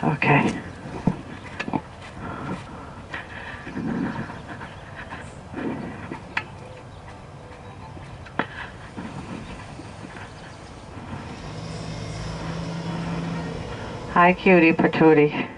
Okay. Hi, cutie patootie.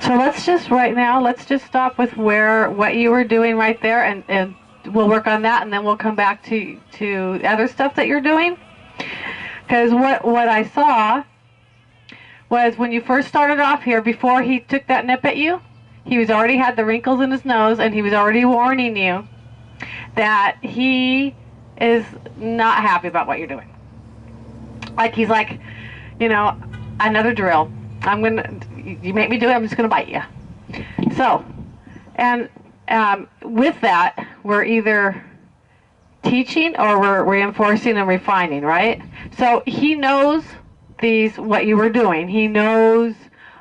So let's just right now, let's just stop with what you were doing right there, and we'll work on that, and then we'll come back to other stuff that you're doing. Because what I saw was when you first started off here, before he took that nip at you, he was already had the wrinkles in his nose, and he was already warning you that he is not happy about what you're doing. Like he's like, another drill. You make me do it, I'm just gonna bite you. So, and with that, we're either teaching or we're reinforcing and refining, right? So he knows what you were doing. He knows,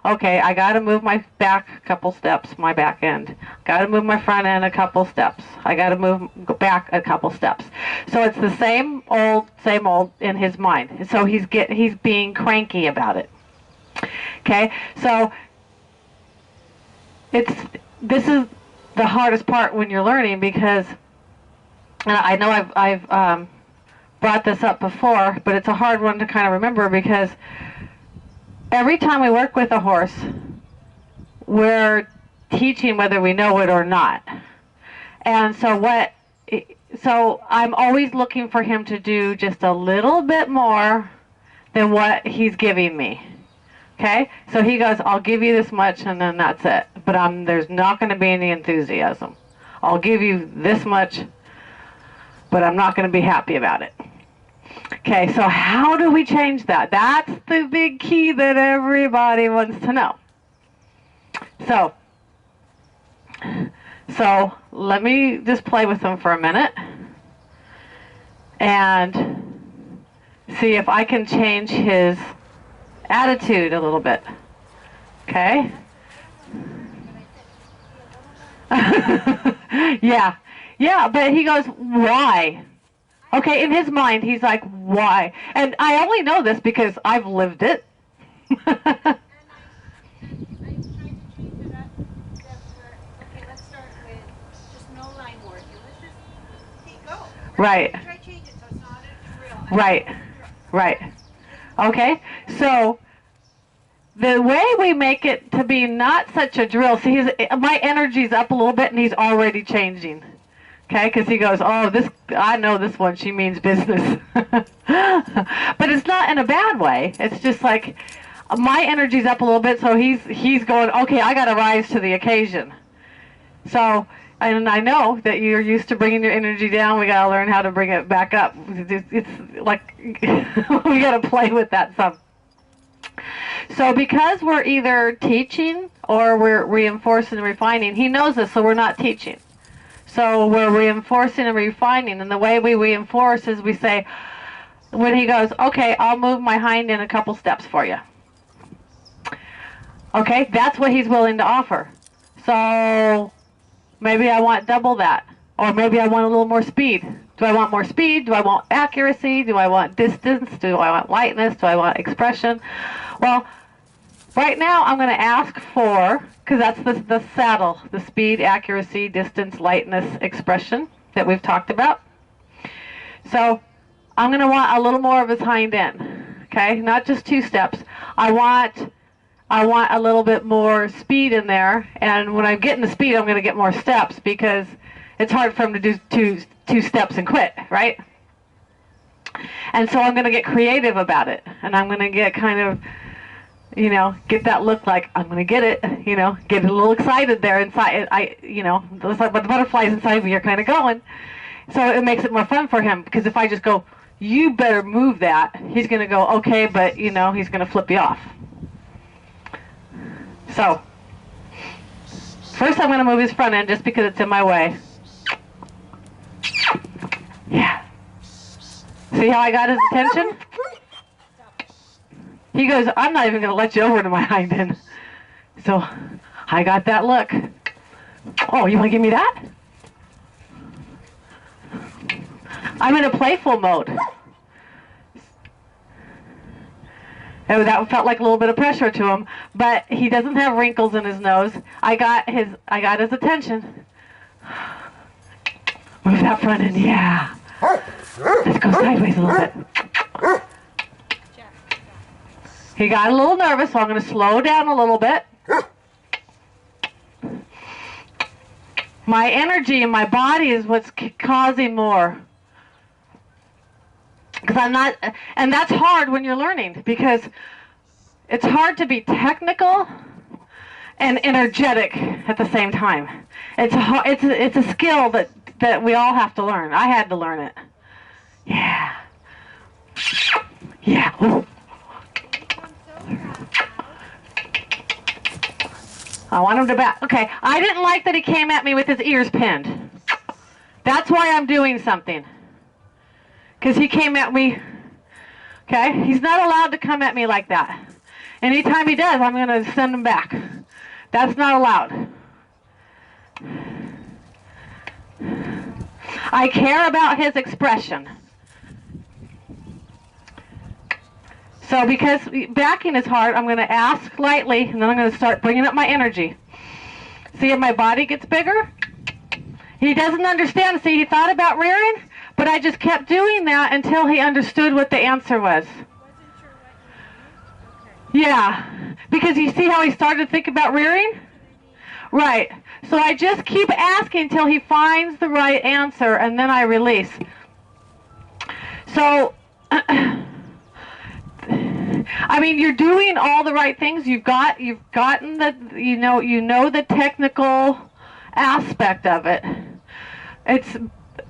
okay, I got to move my back a couple steps, my back end. Got to move my front end a couple steps. I got to go back a couple steps. So it's the same old in his mind. So he's being cranky about it. Okay, so this is the hardest part when you're learning, because, and I know I've brought this up before, but it's a hard one to kind of remember, because every time we work with a horse, we're teaching whether we know it or not. And so I'm always looking for him to do just a little bit more than what he's giving me. Okay, so he goes, I'll give you this much and then that's it. But there's not going to be any enthusiasm. I'll give you this much, but I'm not going to be happy about it. Okay, so how do we change that? That's the big key that everybody wants to know. So let me just play with him for a minute and see if I can change his attitude a little bit. Okay? Yeah. Yeah, but he goes, why? Okay, in his mind, he's like, why? And I only know this because I've lived it. Right. Right. Right. Okay. So the way we make it to be not such a drill, see, my energy's up a little bit and he's already changing. Okay, because he goes, oh, this, I know this one, she means business. But it's not in a bad way. It's just like my energy's up a little bit, so he's going, okay, I got to rise to the occasion. So, and I know that you're used to bringing your energy down. We got to learn how to bring it back up. It's like we got to play with that some. So because we're either teaching or we're reinforcing and refining, he knows this, so we're not teaching. So we're reinforcing and refining, and the way we reinforce is we say, when he goes, okay, I'll move my hind in a couple steps for you. Okay, that's what he's willing to offer. So maybe I want double that, or maybe I want a little more speed. Do I want more speed? Do I want accuracy? Do I want distance? Do I want lightness? Do I want expression? Well, right now I'm going to ask for, because that's the saddle, the speed, accuracy, distance, lightness, expression that we've talked about. So I'm going to want a little more of his hind end, okay? Not just 2 steps. I want a little bit more speed in there, and when I'm getting the speed, I'm going to get more steps because it's hard for him to do two steps and quit, right? And so I'm going to get creative about it, and I'm going to get kind of, you know, get that look like I'm going to get it, you know, get a little excited there inside. You know, it's like the butterflies inside me are kind of going. So it makes it more fun for him, because if I just go, you better move that, he's going to go, okay, but, you know, he's going to flip you off. So first I'm going to move his front end just because it's in my way. Yeah. See how I got his attention? He goes, I'm not even going to let you over to my hind end. So I got that look. Oh, you want to give me that? I'm in a playful mode. And that felt like a little bit of pressure to him, but he doesn't have wrinkles in his nose. I got his attention. Move that front end, yeah. Let's go sideways a little bit. He got a little nervous, so I'm going to slow down a little bit. My energy in my body is what's causing more. Because I'm not, and that's hard when you're learning, because it's hard to be technical and energetic at the same time. It's a skill that we all have to learn. I had to learn it. Yeah. Yeah. Ooh. I want him to back. Okay, I didn't like that he came at me with his ears pinned. That's why I'm doing something. Because he came at me, okay? He's not allowed to come at me like that. Anytime he does, I'm going to send him back. That's not allowed. I care about his expression. So because backing is hard, I'm going to ask lightly, and then I'm going to start bringing up my energy. See if my body gets bigger? He doesn't understand. See, he thought about rearing, but I just kept doing that until he understood what the answer was. Yeah, because you see how he started to think about rearing? Right. So I just keep asking until he finds the right answer, and then I release. So, I mean, you're doing all the right things. You've gotten the, you know the technical aspect of it.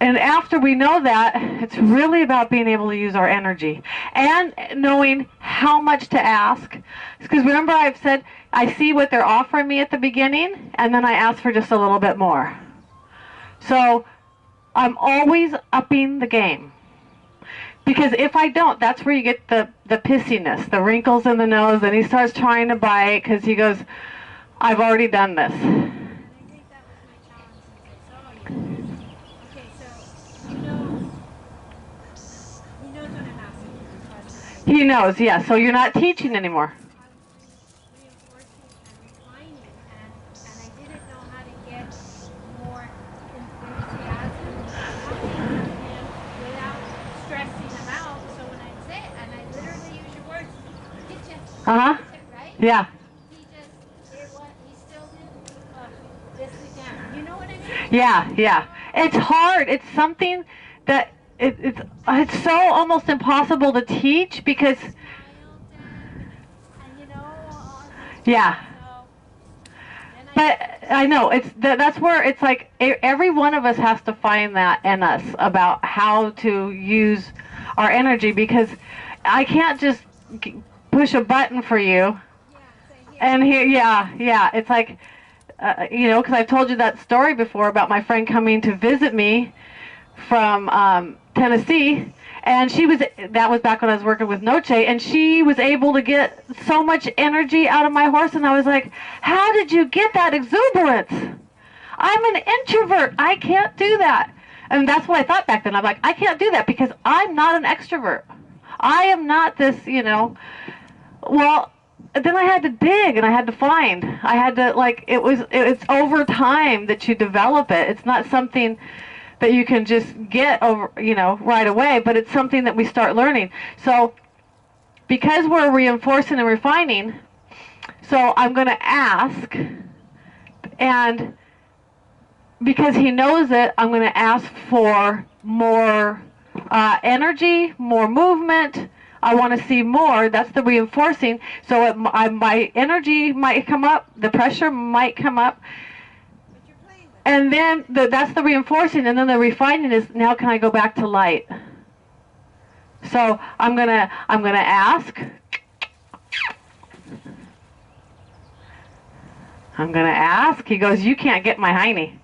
And after we know that, it's really about being able to use our energy and knowing how much to ask. Because remember I've said, I see what they're offering me at the beginning, and then I ask for just a little bit more. So I'm always upping the game. Because if I don't, that's where you get the pissiness, the wrinkles in the nose, and he starts trying to bite because he goes, I've already done this. He knows, yeah, so you're not teaching anymore. Uh-huh. Yeah. Yeah, yeah. It's hard. It's something that it's so almost impossible to teach because yeah. But I know that's where it's like every one of us has to find that in us about how to use our energy, because I can't just push a button for you and here yeah it's like you know, because I've told you that story before about my friend coming to visit me from Tennessee, and that was back when I was working with Noche, and she was able to get so much energy out of my horse, and I was like, how did you get that exuberance? I'm an introvert. I can't do that. And that's what I thought back then. I'm like, I can't do that because I'm not an extrovert. I am not this, you know. Well, then I had to dig and I had to find. I had to, like, it's over time that you develop it. It's not something that you can just get over, you know, right away, but it's something that we start learning. So because we're reinforcing and refining, so I'm going to ask, and because he knows it, I'm going to ask for more energy, more movement. I want to see more. That's the reinforcing. So my energy might come up, the pressure might come up, and then that's the reinforcing, and then the refining is, now can I go back to light? So I'm gonna ask. I'm gonna ask. He goes, you can't get my hiney.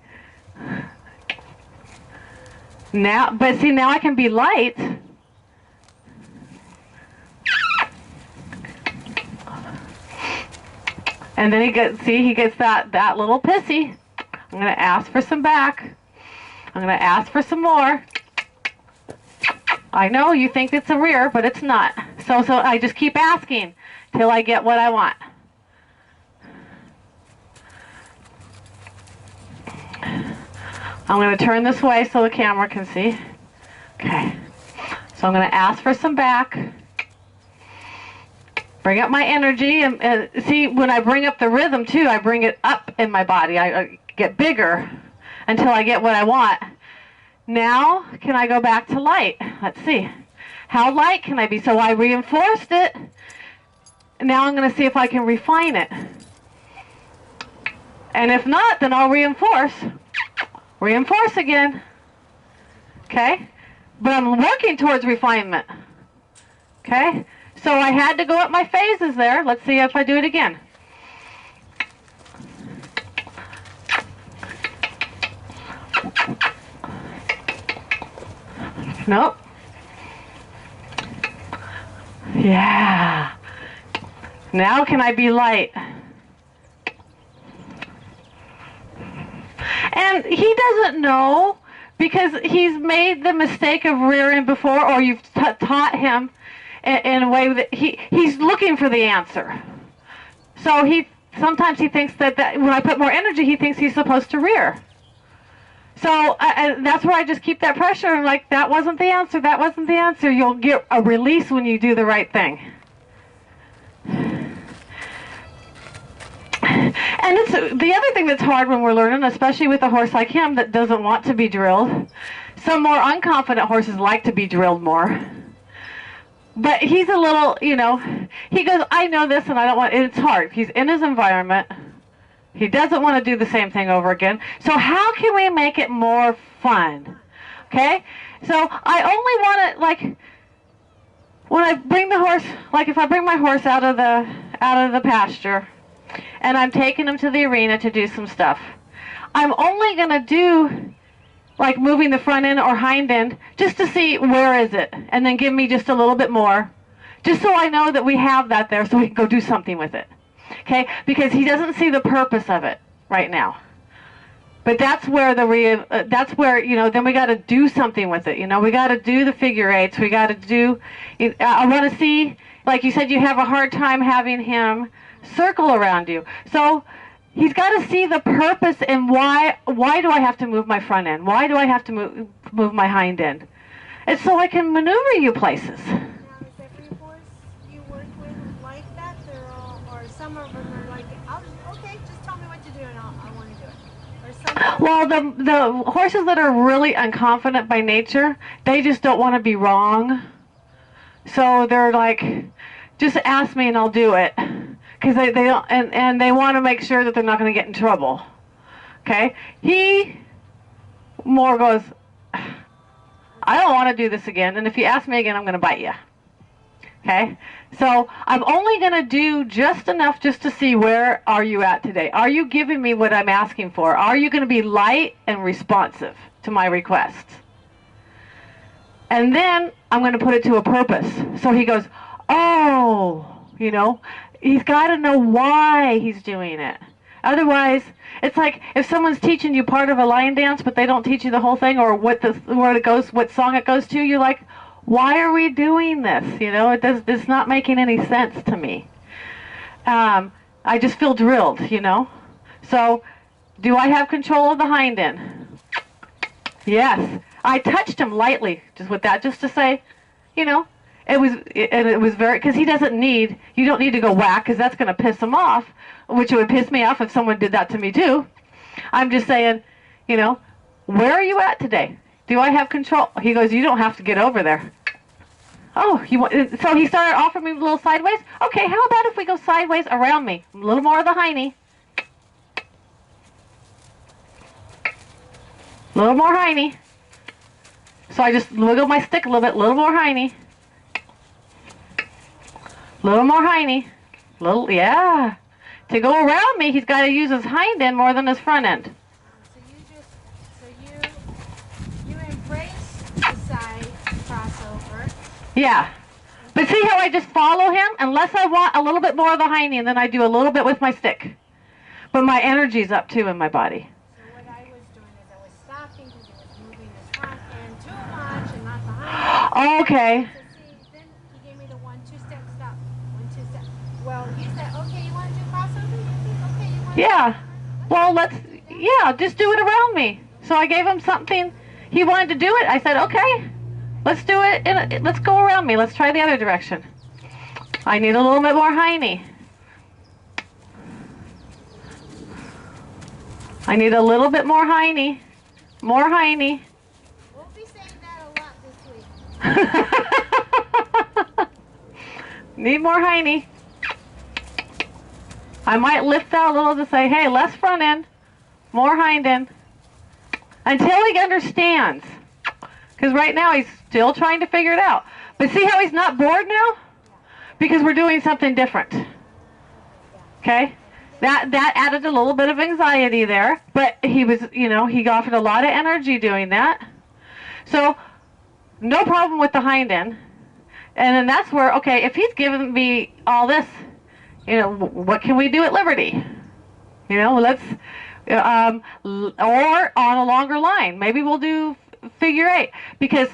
Now, but see, now I can be light. And then he gets that little pissy. I'm going to ask for some back. I'm going to ask for some more. I know you think it's a rear, but it's not. So I just keep asking till I get what I want. I'm going to turn this way so the camera can see. Okay. So I'm going to ask for some back. Bring up my energy, and see, when I bring up the rhythm too, I bring it up in my body. I get bigger until I get what I want. Now, can I go back to light? Let's see. How light can I be? So I reinforced it. Now I'm going to see if I can refine it. And if not, then I'll reinforce. Reinforce again. Okay? But I'm working towards refinement. Okay? So I had to go up my phases there. Let's see if I do it again. Nope. Yeah. Now can I be light? And he doesn't know because he's made the mistake of rearing before, or you've taught him in a way that he's looking for the answer. So sometimes he thinks that when I put more energy, he thinks he's supposed to rear. So that's where I just keep that pressure. I'm like, that wasn't the answer. That wasn't the answer. You'll get a release when you do the right thing. And it's the other thing that's hard when we're learning, especially with a horse like him that doesn't want to be drilled. Some more unconfident horses like to be drilled more. But he's a little, you know, he goes, I know this and I don't want, it's hard. He's in his environment. He doesn't want to do the same thing over again. So how can we make it more fun? Okay? So I only want it, like, when I bring the horse, like if I bring my horse out of the pasture and I'm taking him to the arena to do some stuff, I'm only going to do like moving the front end or hind end just to see where is it, and then give me just a little bit more, just so I know that we have that there so we can go do something with it. Okay? Because he doesn't see the purpose of it right now. But that's where that's where, you know, then we got to do something with it. You know, we got to do the figure eights. We got to do, I want to see, like you said, you have a hard time having him circle around you. So he's got to see the purpose and why do I have to move my front end? Why do I have to move my hind end? It's so I can maneuver you places. Now, is every horse you work with like that? Or some of them are like, okay, just tell me what to do and I want to do it. Or some Well, the horses that are really unconfident by nature, they just don't want to be wrong. So they're like, just ask me and I'll do it. Because they don't, and they want to make sure that they're not going to get in trouble. Okay? He more goes, I don't want to do this again, and if you ask me again, I'm going to bite you. Okay? So I'm only going to do just enough just to see where are you at today. Are you giving me what I'm asking for? Are you going to be light and responsive to my requests? And then I'm going to put it to a purpose. So he goes, oh, you know, he's got to know why he's doing it. Otherwise, it's like if someone's teaching you part of a line dance, but they don't teach you the whole thing, or where it goes, what song it goes to. You're like, why are we doing this? You know, it's not making any sense to me. I just feel drilled, you know. So, do I have control of the hind end? Yes. I touched him lightly, just with that, just to say, you know, it was very, because he doesn't need, you don't need to go whack, because that's going to piss him off, which would piss me off if someone did that to me too. I'm just saying, you know, where are you at today? Do I have control? He goes, you don't have to get over there. Oh, so he started offering me a little sideways. Okay, how about if we go sideways around me? A little more of the hiney. A little more hiney. So I just wiggle my stick a little bit, little more hiney. Little more hiney. Little, yeah. To go around me, he's got to use his hind end more than his front end. So you embrace the side crossover. Yeah. But see how I just follow him? Unless I want a little bit more of the hiney, and then I do a little bit with my stick. But my energy's up too in my body. So what I was doing is I was stopping because it was moving his front end too much and not the hind end. Okay. So see, then he gave me the 1-2 step stop. 1-2 step. Well, you said, okay, you want to do crossover? You think, okay, you want to Yeah. Well, just do it around me. So I gave him something. He wanted to do it. I said, okay, let's do it. Let's go around me. Let's try the other direction. I need a little bit more hiney. I need a little bit more hiney. More hiney. We'll be saying that a lot this week. Need more hiney. I might lift out a little to say, hey, less front end, more hind end. Until he understands. Because right now he's still trying to figure it out. But see how he's not bored now? Because we're doing something different. Okay? That added a little bit of anxiety there. But he was, you know, he offered a lot of energy doing that. So, no problem with the hind end. And then that's where, okay, if he's giving me all this, you know, what can we do at Liberty? You know, let's, or on a longer line. Maybe we'll do figure eight. Because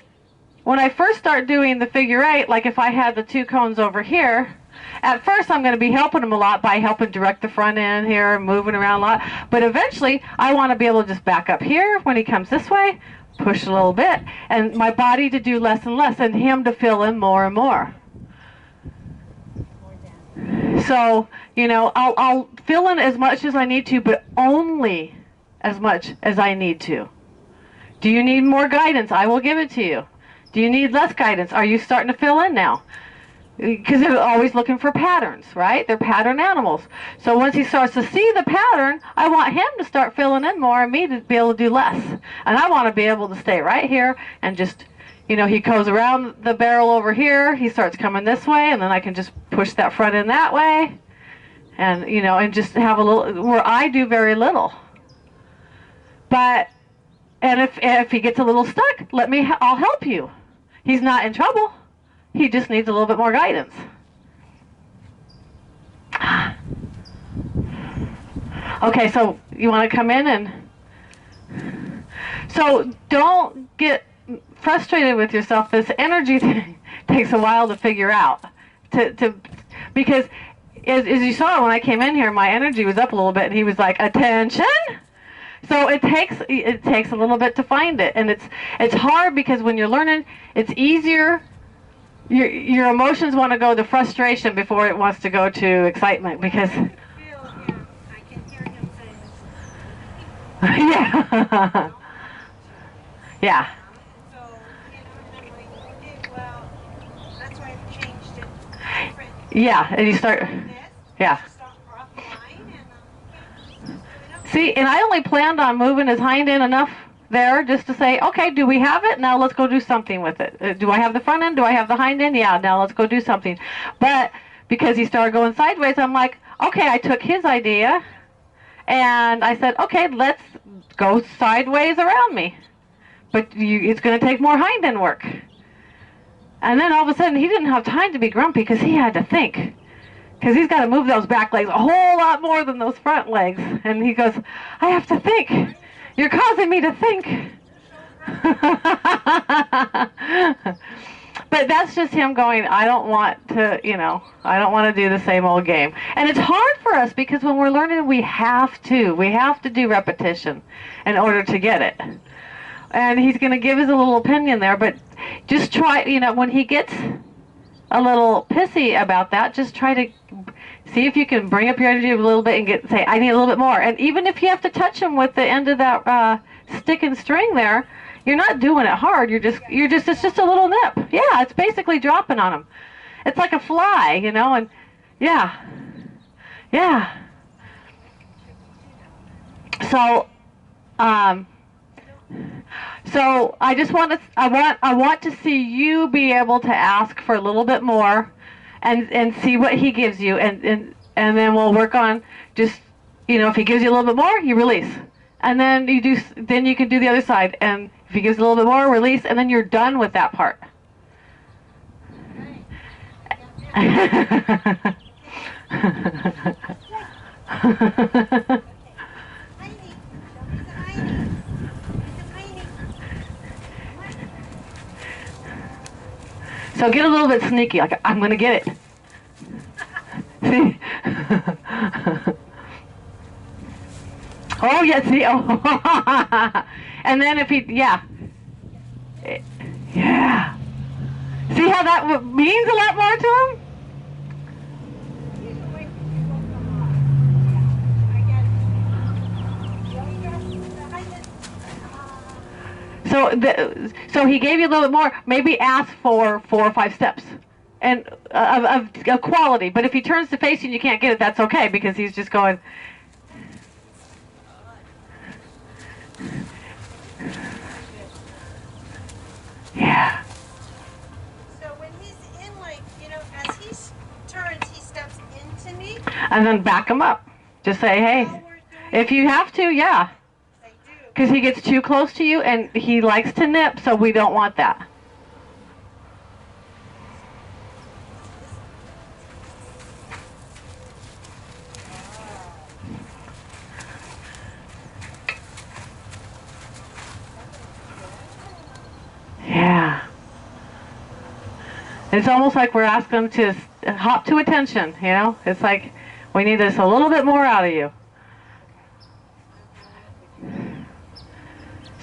when I first start doing the figure eight, like if I had the 2 cones over here, at first I'm going to be helping him a lot by helping direct the front end here, moving around a lot. But eventually I want to be able to just back up here when he comes this way, push a little bit, and my body to do less and less, and him to fill in more and more. So, you know, I'll fill in as much as I need to, but only as much as I need to. Do you need more guidance? I will give it to you. Do you need less guidance? Are you starting to fill in now? because they're always looking for patterns, right? They're pattern animals. So once he starts to see the pattern, I want him to start filling in more and me to be able to do less. And I want to be able to stay right here and just, you know, he goes around the barrel over here, he starts coming this way, and then I can just push that front in that way. And, you know, and just have a little, where I do very little. But, and if he gets a little stuck, I'll help you. He's not in trouble. He just needs a little bit more guidance. Okay, so you want to come in and... So don't get frustrated with yourself. This energy thing takes a while to figure out. Because as you saw when I came in here, my energy was up a little bit, and he was like, attention! So it takes a little bit to find it, and it's hard because when you're learning, it's easier. Your emotions want to go to frustration before it wants to go to excitement because. I can hear him saying. Yeah. Yeah. So, and I'm like, okay, well, that's why I changed it. Different. Yeah, and you start. Yeah. See, and I only planned on moving his hind end enough there just to say, okay, do we have it? Now let's go do something with it. Do I have the front end? Do I have the hind end? Yeah, now let's go do something. But because he started going sideways, I'm like, okay, I took his idea and I said, okay, let's go sideways around me. But it's going to take more hind end work. And then all of a sudden, he didn't have time to be grumpy because he had to think. Because he's got to move those back legs a whole lot more than those front legs. And he goes, I have to think. You're causing me to think. But that's just him going, I don't want to, you know, I don't want to do the same old game. And it's hard for us because when we're learning, we have to do repetition in order to get it. And he's going to give us a little opinion there, but just try, you know, when he gets a little pissy about that, just try to see if you can bring up your energy a little bit and say, I need a little bit more. And even if you have to touch him with the end of that stick and string there, you're not doing it hard. It's just a little nip. Yeah, it's basically dropping on him. It's like a fly, you know, and yeah. So, so I just I want to see you be able to ask for a little bit more, and see what he gives you, and then we'll work on just, you know, if he gives you a little bit more, you release, and then you can do the other side, and if he gives a little bit more, release, and then you're done with that part. So get a little bit sneaky, like, I'm going to get it. See? Oh, yeah, see? Oh. And then if he, yeah. Yeah. See how that means a lot more to him? So he gave you a little bit more. Maybe ask for 4 or 5 steps, and of quality. But if he turns to face you and you can't get it, that's okay because he's just going. Yeah. So when he's in, like, you know, as he turns, he steps into me. And then back him up. Just say, hey, if you have to, yeah. Because he gets too close to you and he likes to nip, so we don't want that. Yeah. It's almost like we're asking them to hop to attention, you know? It's like, we need this a little bit more out of you.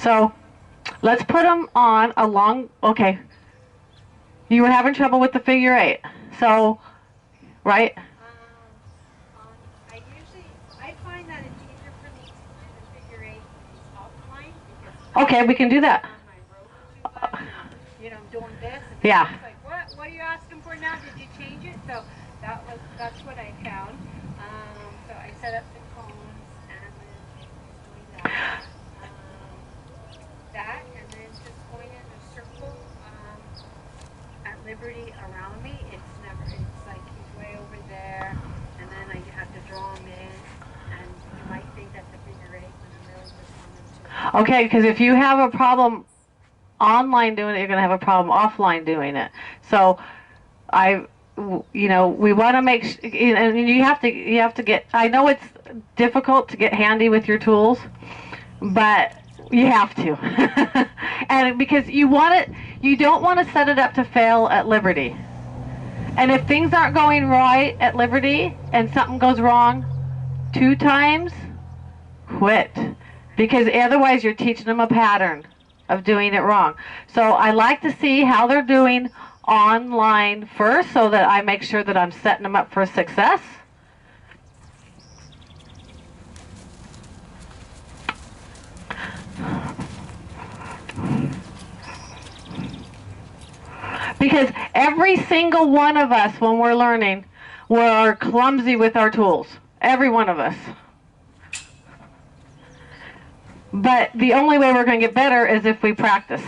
So, let's put them on a long, okay. You were having trouble with the figure 8. So, right? I find that it's easier for me to do the figure 8 offline. Okay, we can do that. On my rope, you know, I'm doing this. And yeah. it's like, what are you asking for now, did you change it? So that's what I found. So I set up the cones and then doing that. That and then just going in a circle at Liberty around me. It's like he's way over there, and then I have to draw him in, and you might think that's a figure eight, but I'm really just on them too. Okay, because if you have a problem online doing it, you're going to have a problem offline doing it. So we want to make and you have to get, I know it's difficult to get handy with your tools, but you have to. And because you don't want to set it up to fail at Liberty. And if things aren't going right at Liberty and something goes wrong 2 times, quit. Because otherwise you're teaching them a pattern of doing it wrong. So I like to see how they're doing online first so that I make sure that I'm setting them up for success. Because every single one of us, when we're learning, we're clumsy with our tools. Every one of us. But the only way we're going to get better is if we practice.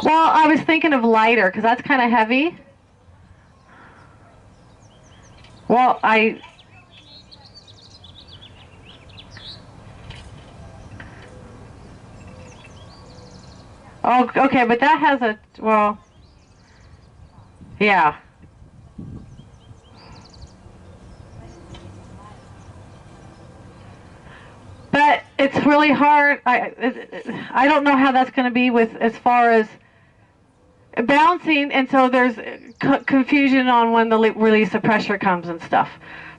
Well, I was thinking of lighter because that's kind of heavy. Well, oh, okay, but that has a, well, yeah. But it's really hard. I don't know how that's going to be with as far as bouncing, and so there's confusion on when the release of pressure comes and stuff.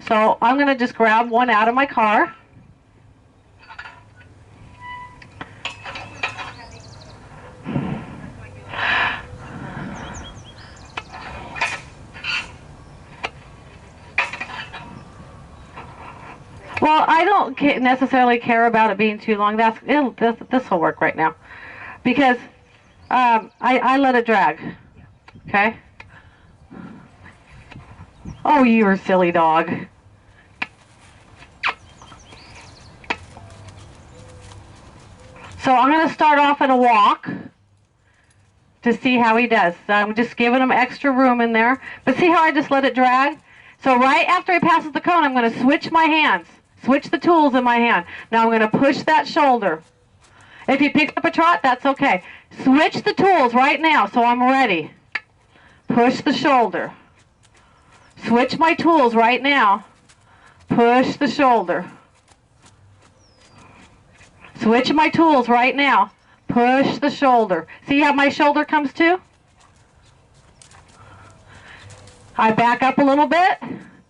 So I'm going to just grab one out of my car. Well, I don't necessarily care about it being too long. This will work right now, because I let it drag. Okay. Oh, you're a silly dog. So I'm going to start off at a walk to see how he does. So I'm just giving him extra room in there. But see how I just let it drag? So right after he passes the cone, I'm going to switch my hands. Switch the tools in my hand. Now I'm going to push that shoulder. If he picks up a trot, that's okay. Switch the tools right now so I'm ready. Push the shoulder. Switch my tools right now. Push the shoulder. Switch my tools right now. Push the shoulder. See how my shoulder comes to? I back up a little bit.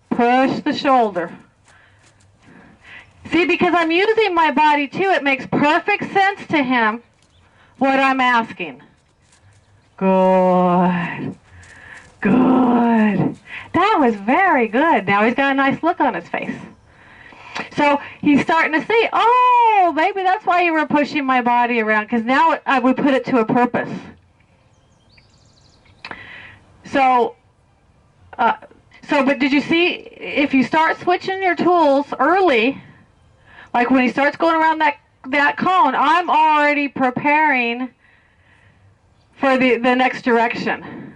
Push the shoulder. See, because I'm using my body too, it makes perfect sense to him what I'm asking. Good. Good. That was very good. Now he's got a nice look on his face. So he's starting to see, oh, maybe that's why you were pushing my body around, because now I would put it to a purpose. So, but did you see, if you start switching your tools early, like when he starts going around that cone, I'm already preparing for the next direction.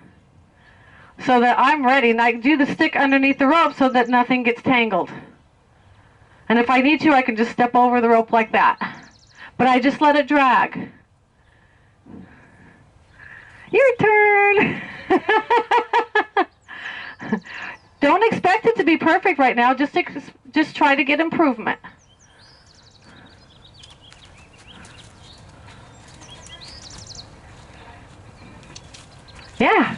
So that I'm ready, and I do the stick underneath the rope so that nothing gets tangled. And if I need to, I can just step over the rope like that. But I just let it drag. Your turn. Don't expect it to be perfect right now. Just try to get improvement. Yeah.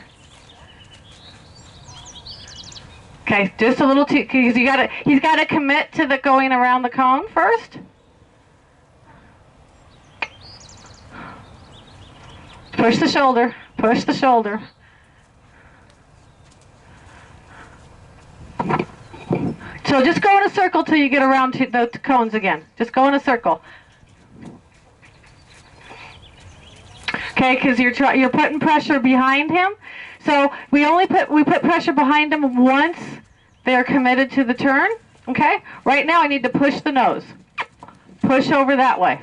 Okay, just a little too, because he's got to commit to the going around the cone first. Push the shoulder, push the shoulder. So just go in a circle till you get around to the cones again. Just go in a circle. Okay, because you're putting pressure behind him. So we put pressure behind him once they're committed to the turn. Okay. Right now I need to push the nose. Push over that way.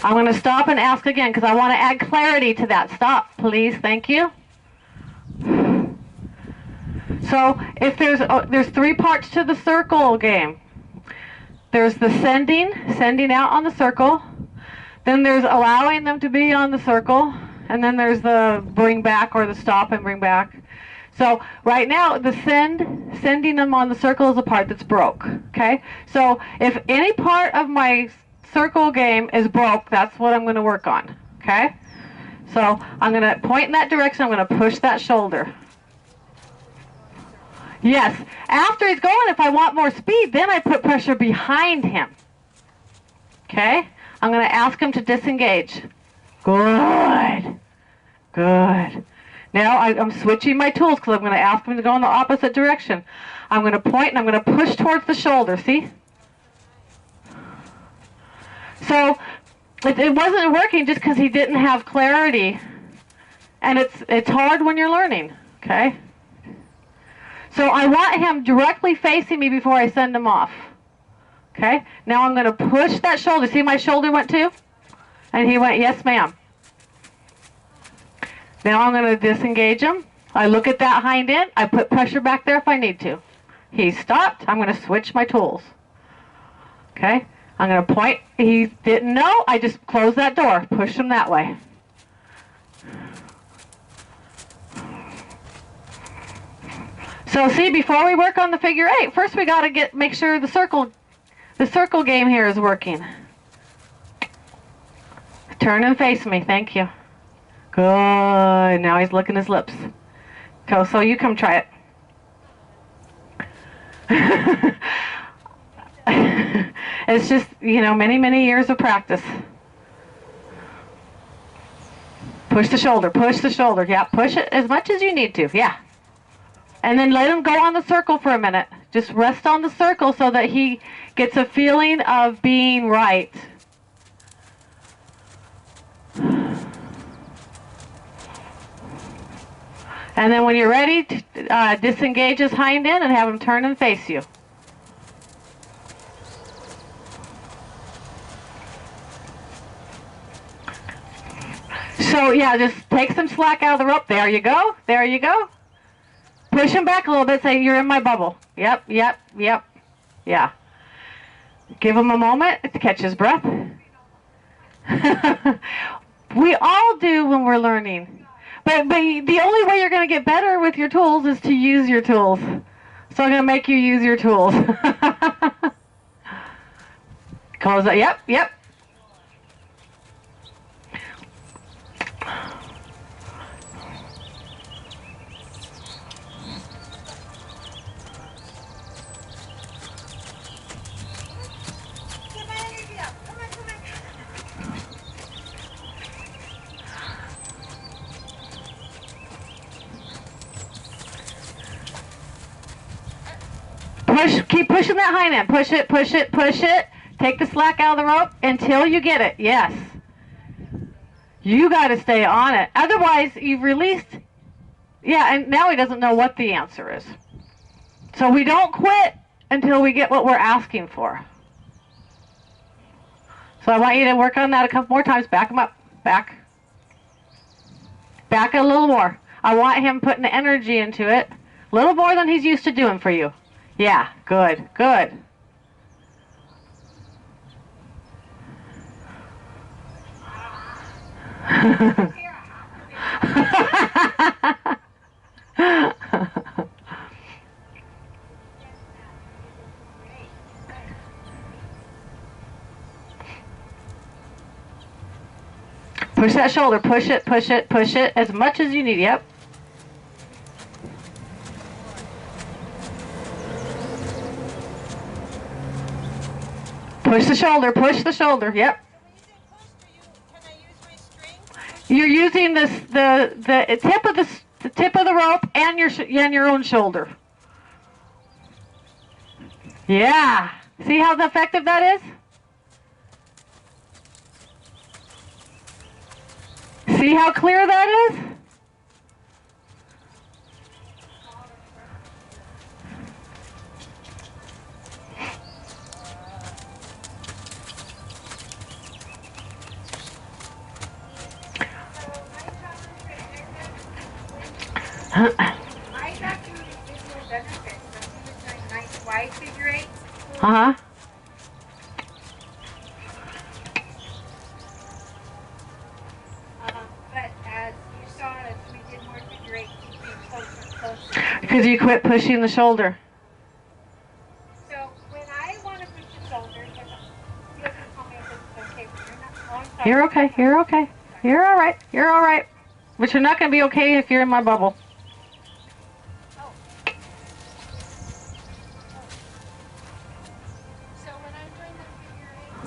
I'm going to stop and ask again because I want to add clarity to that. Stop, please. Thank you. So if there's 3 parts to the circle game. There's the sending out on the circle. Then there's allowing them to be on the circle. And then there's the bring back or the stop and bring back. So right now, the sending them on the circle is the part that's broke. Okay? So if any part of my circle game is broke, that's what I'm going to work on. Okay? So I'm going to point in that direction. I'm going to push that shoulder. Yes. After he's going, if I want more speed, then I put pressure behind him. Okay? I'm going to ask him to disengage. Good. Good. Now I'm switching my tools because I'm going to ask him to go in the opposite direction. I'm going to point and I'm going to push towards the shoulder. See? So it wasn't working just because he didn't have clarity. And it's hard when you're learning. Okay? So I want him directly facing me before I send him off. Okay? Now I'm going to push that shoulder. See my shoulder went too? And he went, yes, ma'am. Now I'm going to disengage him. I look at that hind end. I put pressure back there if I need to. He stopped. I'm going to switch my tools. Okay? I'm going to point. He didn't know. I just close that door. Push him that way. So see, before we work on the figure 8, first we got to make sure the circle game here is working. Turn and face me. Thank you. Good. Now he's licking his lips. So you come try it. It's just, many, many years of practice. Push the shoulder. Push the shoulder. Yeah, push it as much as you need to. Yeah. And then let him go on the circle for a minute. Just rest on the circle so that he gets a feeling of being right. And then when you're ready, disengage his hind end and have him turn and face you. So yeah, just take some slack out of the rope. There you go. There you go. Push him back a little bit. Say, you're in my bubble. Yep, yep, yep. Yeah. Give him a moment to catch his breath. We all do when we're learning. But the only way you're going to get better with your tools is to use your tools. So I'm going to make you use your tools. Close that. Yep, yep. Keep pushing that hind end. Push it, push it, push it. Take the slack out of the rope until you get it. Yes. You got to stay on it. Otherwise, you've released. Yeah, and now he doesn't know what the answer is. So we don't quit until we get what we're asking for. So I want you to work on that a couple more times. Back him up. Back. Back a little more. I want him putting the energy into it. A little more than he's used to doing for you. Yeah, good, good. Push that shoulder, push it, push it, push it as much as you need. Yep. Push the shoulder, push the shoulder. Yep. Can I use my string? You're using the tip of the tip of the rope and your own shoulder. Yeah. See how effective that is? See how clear that is? I got you visual benefits. Some people doing nice wide figure eights. Uh-huh. But as you saw, as we did more figure eights, you came closer and closer. Because you quit pushing the shoulder. So when I want to push the shoulder, because you have to tell me if it's okay, but you're not. Oh, I'm sorry. You're okay. You're okay. You're all right. You're all right. But you're not going to be okay if you're in my bubble. Oh. So when I'm doing the figure eight,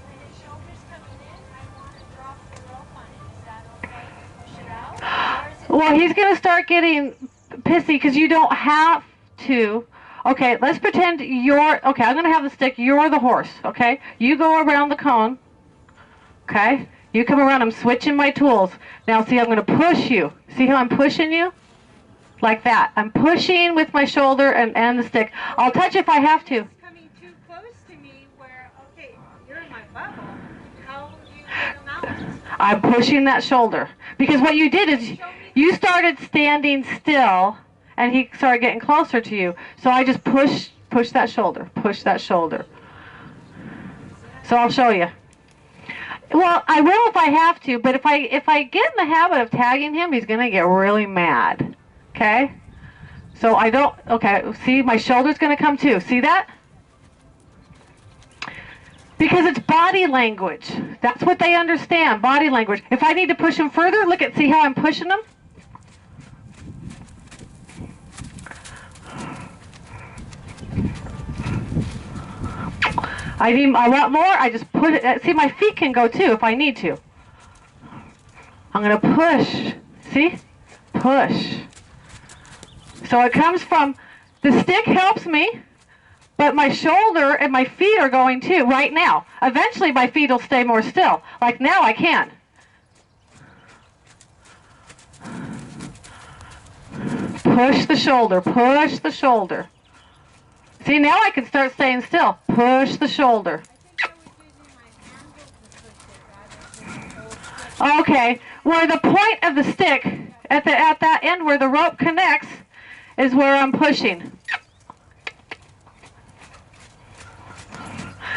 when his shoulder's coming in, I want to drop the rope on it. Is that okay? Push it out? Or is it Well, he's going to start getting pissy because you don't have to. Okay, let's pretend you're... Okay, I'm going to have the stick. You're the horse, okay? You go around the cone, okay? You come around. I'm switching my tools. Now, see, I'm going to push you. See how I'm pushing you? Like that. I'm pushing with my shoulder and the stick. I'll touch if I have to. It's coming too close to me where, okay, you're in my bubble. How do you get them out? I'm pushing that shoulder. Because what you did is you started standing still and he started getting closer to you. So I just push that shoulder. Push that shoulder. So I'll show you. Well, I will if I have to, but if I get in the habit of tagging him, he's going to get really mad. Okay? So I don't... Okay, see, my shoulder's going to come too. See that? Because it's body language. That's what they understand, body language. If I need to push him further, look at, see how I'm pushing him? I want more, I just put it, see my feet can go too if I need to. I'm going to push, see? Push. So it comes from, the stick helps me, but my shoulder and my feet are going too right now. Eventually my feet will stay more still. Like now I can. Push the shoulder, push the shoulder. See, now I can start staying still. Push the shoulder. Okay, where the point of the stick, at that end where the rope connects, is where I'm pushing.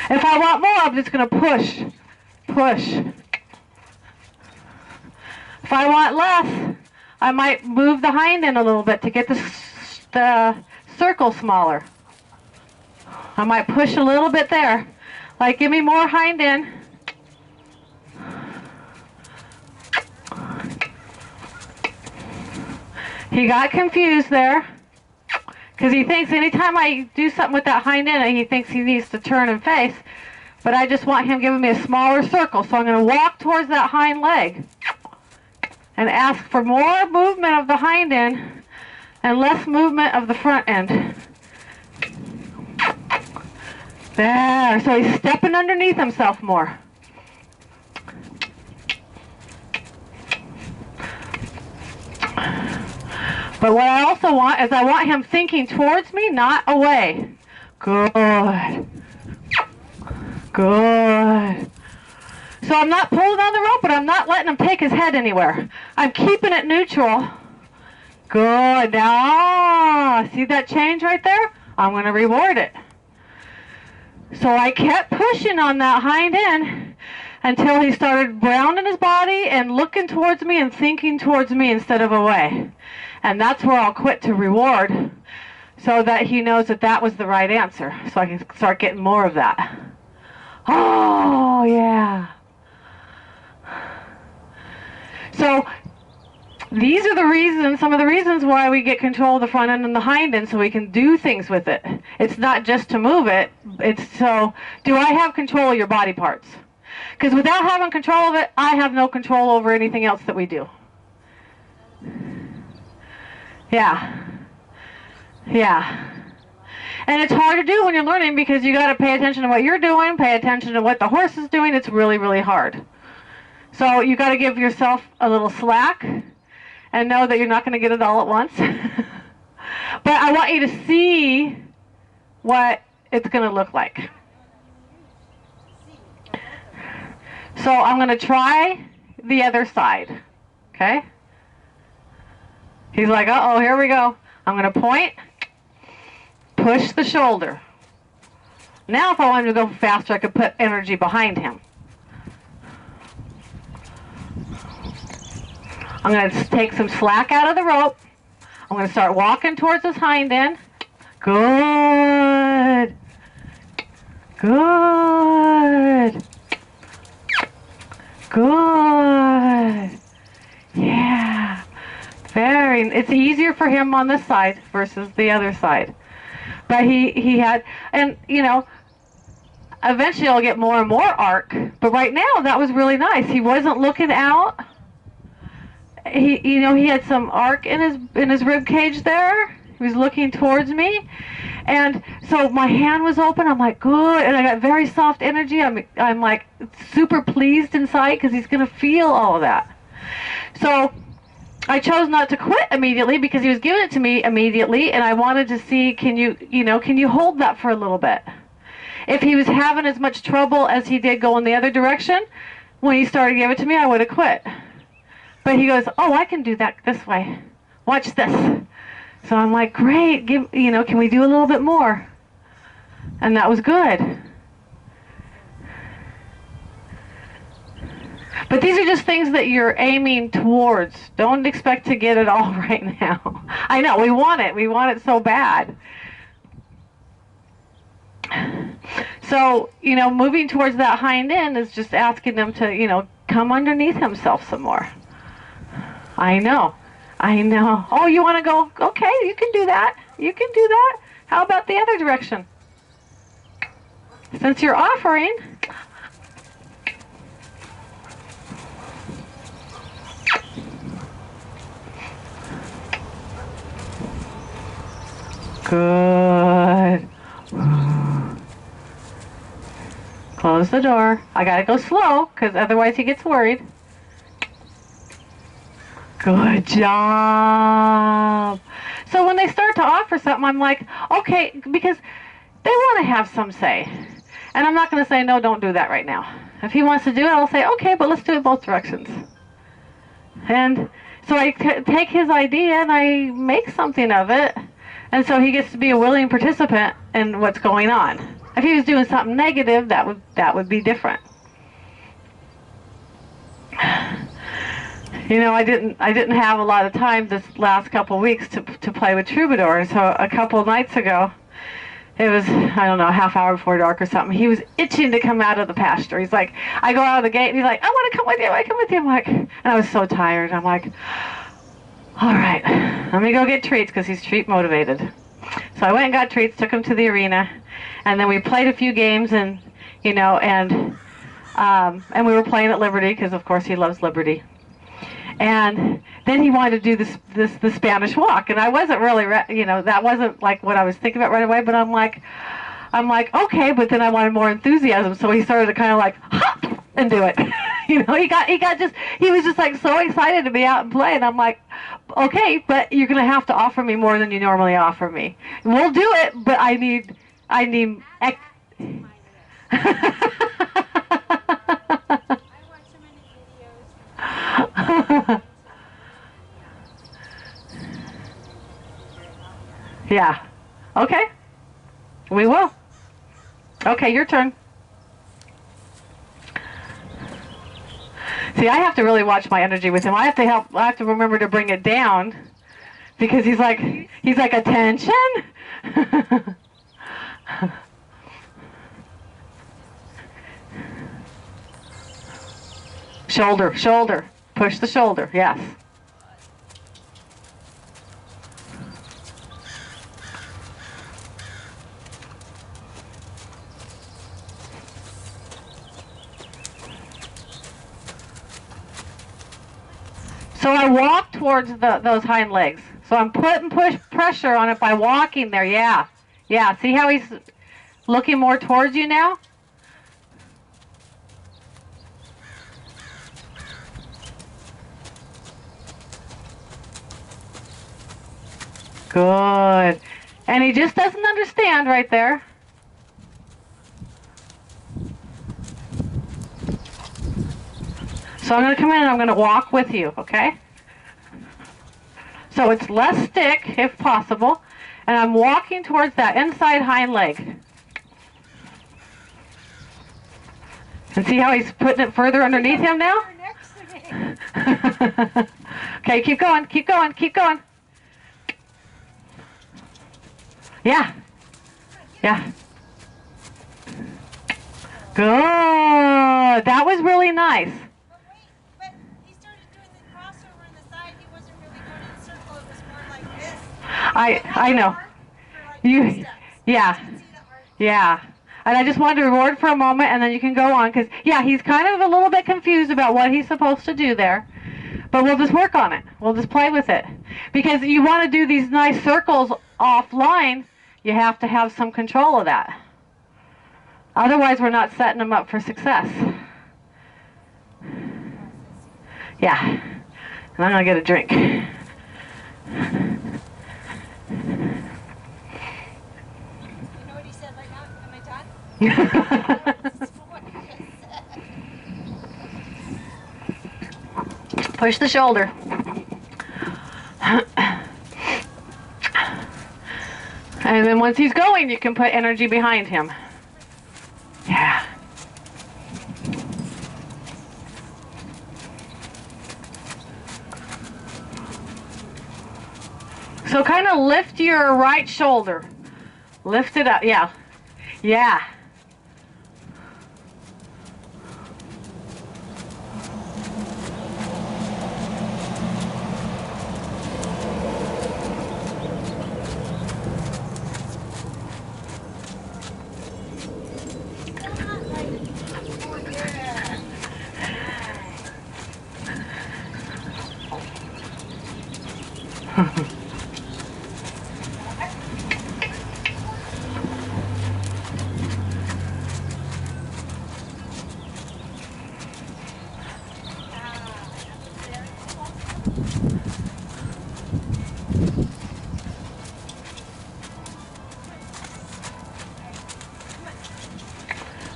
If I want more, I'm just going to push, push. If I want less, I might move the hind end a little bit to get the circle smaller. I might push a little bit there. Like, give me more hind end. He got confused there because he thinks anytime I do something with that hind end, he thinks he needs to turn and face. But I just want him giving me a smaller circle. So I'm going to walk towards that hind leg and ask for more movement of the hind end and less movement of the front end. There. So he's stepping underneath himself more. But what I also want is I want him thinking towards me, not away. Good. Good. So I'm not pulling on the rope, but I'm not letting him take his head anywhere. I'm keeping it neutral. Good. Now, see that change right there? I'm going to reward it. So I kept pushing on that hind end until he started rounding his body and looking towards me and thinking towards me instead of away. And that's where I'll quit to reward so that he knows that that was the right answer. So I can start getting more of that. Oh, yeah. So these are the reasons, some of the reasons why we get control of the front end and the hind end so we can do things with it. It's not just to move it. It's so, do I have control of your body parts? Because without having control of it, I have no control over anything else that we do. Yeah. Yeah. And it's hard to do when you're learning because you got to pay attention to what you're doing, pay attention to what the horse is doing. It's really, really hard. So you got to give yourself a little slack and know that you're not going to get it all at once. But I want you to see what it's going to look like. So I'm going to try the other side. Okay? He's like, uh-oh, here we go. I'm going to point, push the shoulder. Now if I wanted to go faster, I could put energy behind him. I'm going to take some slack out of the rope. I'm going to start walking towards his hind end. Good. Good. Good. Yeah. It's easier for him on this side versus the other side. But he had, and you know, eventually I'll get more and more arc. But right now that was really nice. He wasn't looking out. He had some arc in his rib cage there. He was looking towards me, and so my hand was open. I'm like, good, and I got very soft energy. I'm like super pleased inside because he's gonna feel all of that. So I chose not to quit immediately because he was giving it to me immediately, and I wanted to see, can you hold that for a little bit? If he was having as much trouble as he did going the other direction, when he started giving it to me, I would have quit. But he goes, oh, I can do that this way. Watch this. So I'm like, great, can we do a little bit more? And that was good. But these are just things that you're aiming towards. Don't expect to get it all right now. I know, we want it. We want it so bad. So, moving towards that hind end is just asking them to, come underneath himself some more. I know. Oh, you want to go? Okay, you can do that. You can do that. How about the other direction? Since you're offering... Good. Close the door. I gotta go slow, because otherwise he gets worried. Good job. So when they start to offer something, I'm like, okay, because they want to have some say. And I'm not going to say, no, don't do that right now. If he wants to do it, I'll say, okay, but let's do it both directions. And so I take his idea and I make something of it. And so he gets to be a willing participant in what's going on. If he was doing something negative, that would be different. I didn't have a lot of time this last couple weeks to play with Troubadour. So a couple nights ago, it was, I don't know, a half hour before dark or something. He was itching to come out of the pasture. He's like, I go out of the gate and he's like, I want to come with you. I want to come with you. I'm like, and I was so tired. I'm like, all right, let me go get treats because he's treat motivated. So I went and got treats, took him to the arena, and then we played a few games and we were playing at Liberty because of course he loves Liberty. And then he wanted to do the Spanish walk, and I wasn't really, that wasn't like what I was thinking about right away. But I'm like, okay. But then I wanted more enthusiasm, so he started to kind of like hop and do it. He was just like so excited to be out and play, and I'm like, okay, but you're gonna have to offer me more than you normally offer me. We'll do it, but I need. Yeah. Okay. We will. Okay, your turn. See, I have to really watch my energy with him. I have to remember to bring it down because he's like attention. Shoulder. Push the shoulder. Yes. So I walk towards those hind legs. So I'm putting pressure on it by walking there. Yeah. Yeah. See how he's looking more towards you now? Good. And he just doesn't understand right there. So I'm going to come in and I'm going to walk with you, okay? So it's less stick, if possible, and I'm walking towards that inside hind leg. And see how he's putting it further underneath him now? Okay, keep going, keep going, keep going. Yeah. Yeah. Good. That was really nice. But wait, but he started doing the crossover on the side. He wasn't really going in a circle. It was more like this. I know. You, yeah. Yeah. And I just wanted to reward for a moment, and then you can go on. Because, yeah, he's kind of a little bit confused about what he's supposed to do there. But we'll just work on it. We'll just play with it. Because you want to do these nice circles offline, you have to have some control of that. Otherwise, we're not setting them up for success. Yeah. And I'm going to get a drink. You know what he said right now? Am I done? This is what he just said. Push the shoulder. And then once he's going, you can put energy behind him. Yeah. So kind of lift your right shoulder. Lift it up. Yeah. Yeah.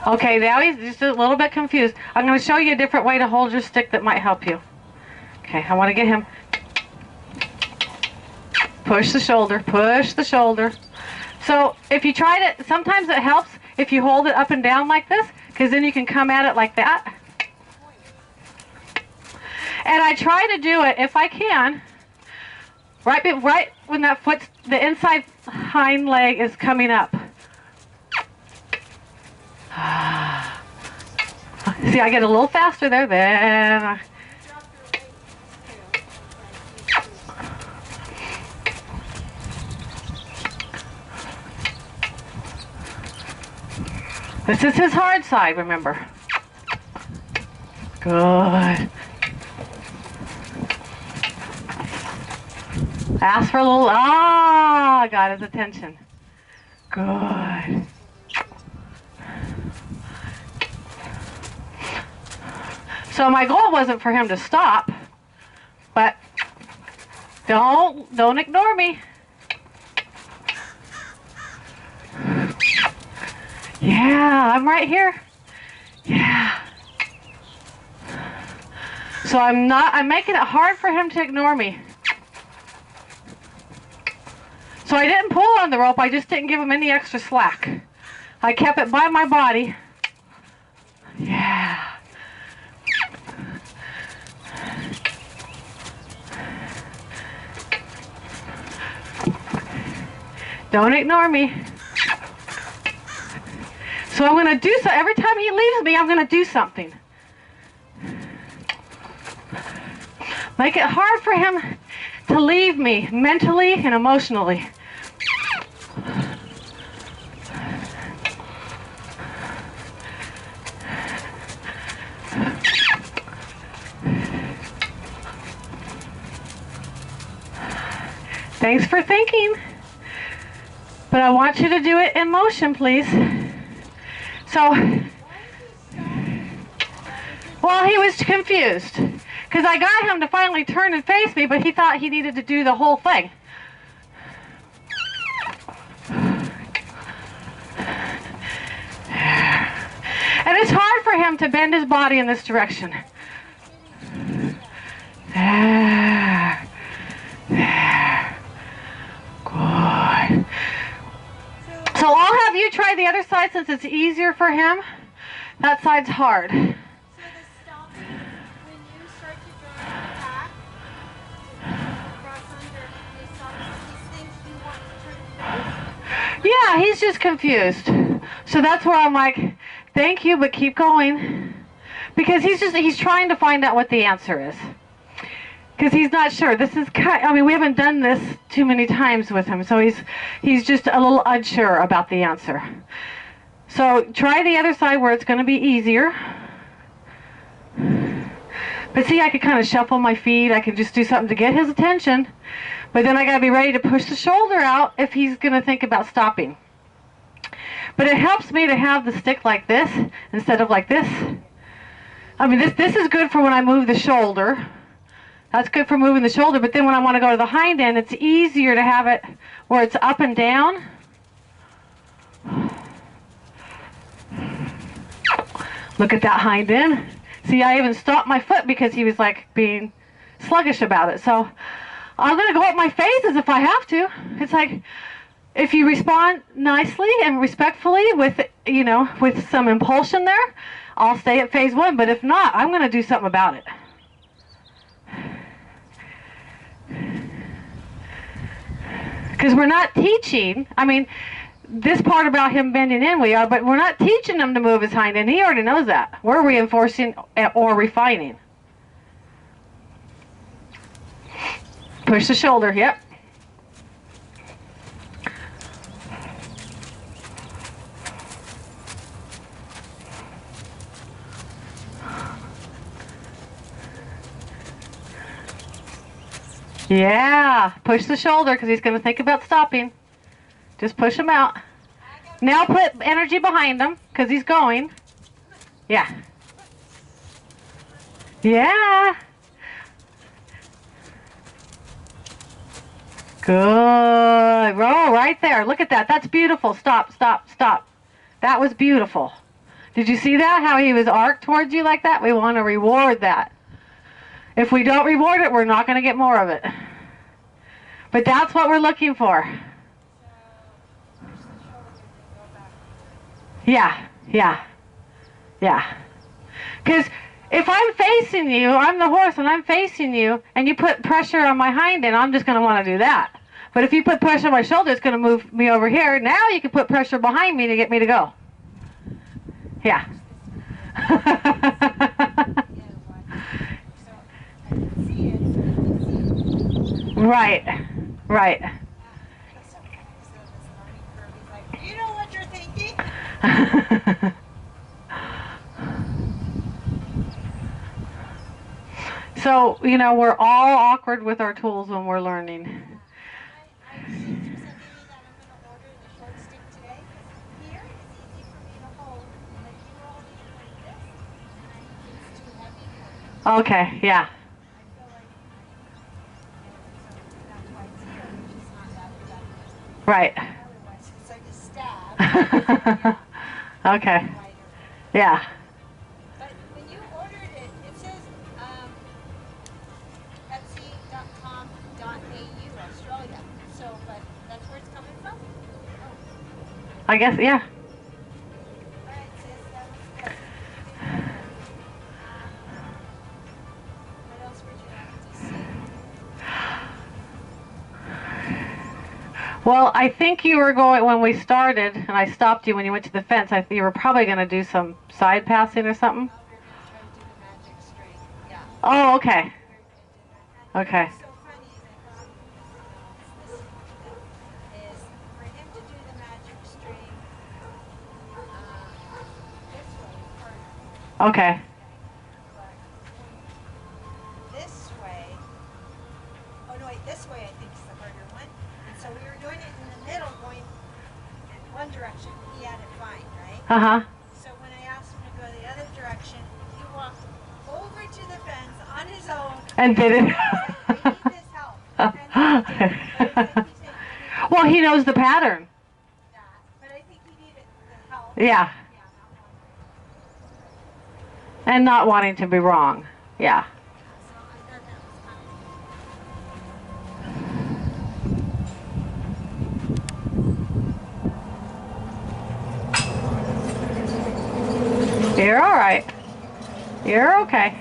Okay, now he's just a little bit confused. I'm going to show you a different way to hold your stick that might help you. Okay, I want to get him. Push the shoulder, push the shoulder. So if you try to, sometimes it helps if you hold it up and down like this, because then you can come at it like that. And I try to do it, if I can, right when that foot's, the inside hind leg is coming up. See, I get a little faster there, then. This is his hard side, remember. Good. Ask for a little, got his attention. Good. So my goal wasn't for him to stop, but don't ignore me. Yeah, I'm right here. Yeah. So I'm making it hard for him to ignore me. So I didn't pull on the rope, I just didn't give him any extra slack. I kept it by my body. Yeah. Don't ignore me. So I'm going to do so. Every time he leaves me, I'm going to do something. Make it hard for him to leave me mentally and emotionally. Thanks for thinking. But I want you to do it in motion, please. So, well, he was confused. Because I got him to finally turn and face me, but he thought he needed to do the whole thing. And it's hard for him to bend his body in this direction. There. There. Good. So I'll have you try the other side since it's easier for him. That side's hard. So the stopping, when you start to draw it back, to cross under, you stop, he thinks you want to turn face. Yeah, he's just confused. So that's where I'm like, thank you, but keep going. Because he's trying to find out what the answer is. Because he's not sure. This is we haven't done this too many times with him, so he's just a little unsure about the answer. So try the other side where it's going to be easier. But see, I could kind of shuffle my feet. I can just do something to get his attention. But then I got to be ready to push the shoulder out if he's going to think about stopping. But it helps me to have the stick like this instead of like this. I mean, this is good for when I move the shoulder. That's good for moving the shoulder, but then when I want to go to the hind end, it's easier to have it where it's up and down. Look at that hind end. See, I even stopped my foot because he was like being sluggish about it. So I'm going to go up my phases if I have to. It's like, if you respond nicely and respectfully with, with some impulsion there, I'll stay at phase 1. But if not, I'm going to do something about it. Because we're not teaching, this part about him bending in we are, but we're not teaching him to move his hind end. He already knows that. We're reinforcing or refining. Push the shoulder, yep. Yeah, push the shoulder because he's going to think about stopping. Just push him out. Now put energy behind him because he's going. Yeah. Yeah. Good. Roll right there. Look at that. That's beautiful. Stop, stop, stop. That was beautiful. Did you see that? How he was arced towards you like that? We want to reward that. If we don't reward it, we're not going to get more of it. But that's what we're looking for. Yeah, yeah, yeah. Because if I'm facing you, I'm the horse and I'm facing you, and you put pressure on my hind end, I'm just going to want to do that. But if you put pressure on my shoulder, it's going to move me over here. Now you can put pressure behind me to get me to go. Yeah. Right, right. You know what you're thinking? So, we're all awkward with our tools when we're learning. I see through something that I'm going to order the short stick today. Here it's easy for me to hold, but you were holding it like this, and it's too heavy for me. Okay, yeah. I feel like so that's why it's here, which is not that effective. Right. Otherwise, it's like a stab. Okay. Yeah. But when you ordered it, it says Etsy.com.au Australia. So, but that's where it's coming from? I guess, yeah. Alright, sis, that was good. What else would you like to see? Well, I think you were going, when we started, and I stopped you when you went to the fence, you were probably going to do some side passing or something. Oh, we're going to try to do the magic string. Yeah. Oh, okay. Okay. What's so funny is I thought is for him to do the magic string this way first. Okay. This way. Oh no, wait, this way I think is the harder one. one direction, he had it fine, right? Uh-huh. So when I asked him to go the other direction, he walked over to the fence on his own. And did it. He's like, I need this help. And then he did. But it's like he's saying, I need Well, he knows the pattern. that. But I think he needed the help. Yeah. Yeah, not one. And not wanting to be wrong. Yeah. So I thought that was kind You're all right. You're okay.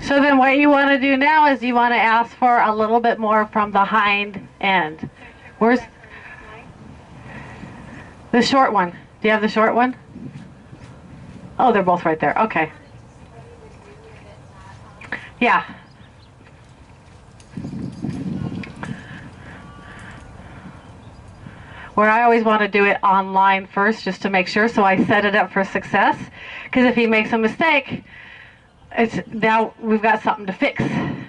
So then what you want to do now is you want to ask for a little bit more from the hind end. Where's the short one? Do you have the short one? Oh, they're both right there. Okay. Yeah. Where I always want to do it online first just to make sure, so I set it up for success. Because if he makes a mistake, it's now we've got something to fix. Okay.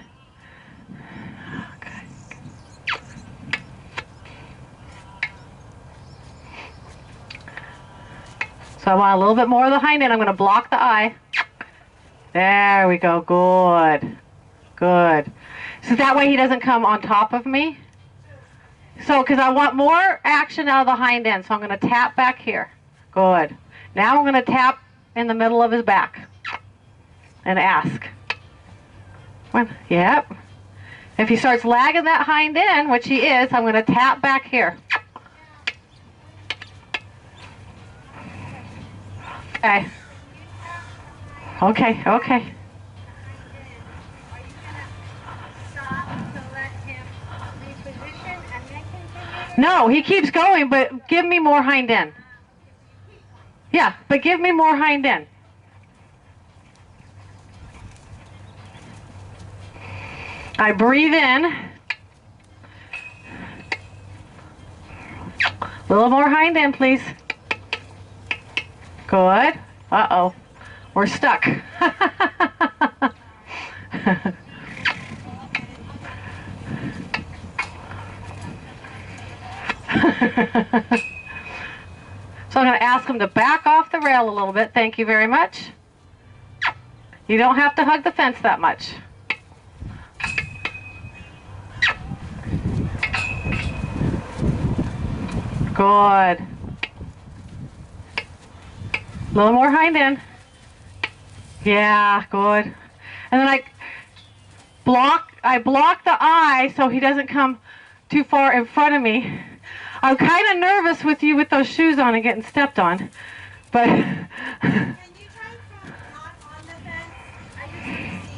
So I want a little bit more of the hind end. I'm going to block the eye. There we go. Good. Good. So that way he doesn't come on top of me. So, because I want more action out of the hind end, so I'm going to tap back here. Good. Now I'm going to tap in the middle of his back and ask. One. Yep. If he starts lagging that hind end, which he is, I'm going to tap back here. Okay. Okay, okay. No, he keeps going, but give me more hind end. Yeah, but give me more hind end. I breathe in. A little more hind end, please. Good. Uh-oh. We're stuck. So I'm going to ask him to back off the rail a little bit. Thank you very much. You don't have to hug the fence that much. Good. A little more hind end. Yeah, good. And then I block the eye so he doesn't come too far in front of me. I'm kind of nervous with you with those shoes on and getting stepped on, but Can you try from not on the fence? I just want to see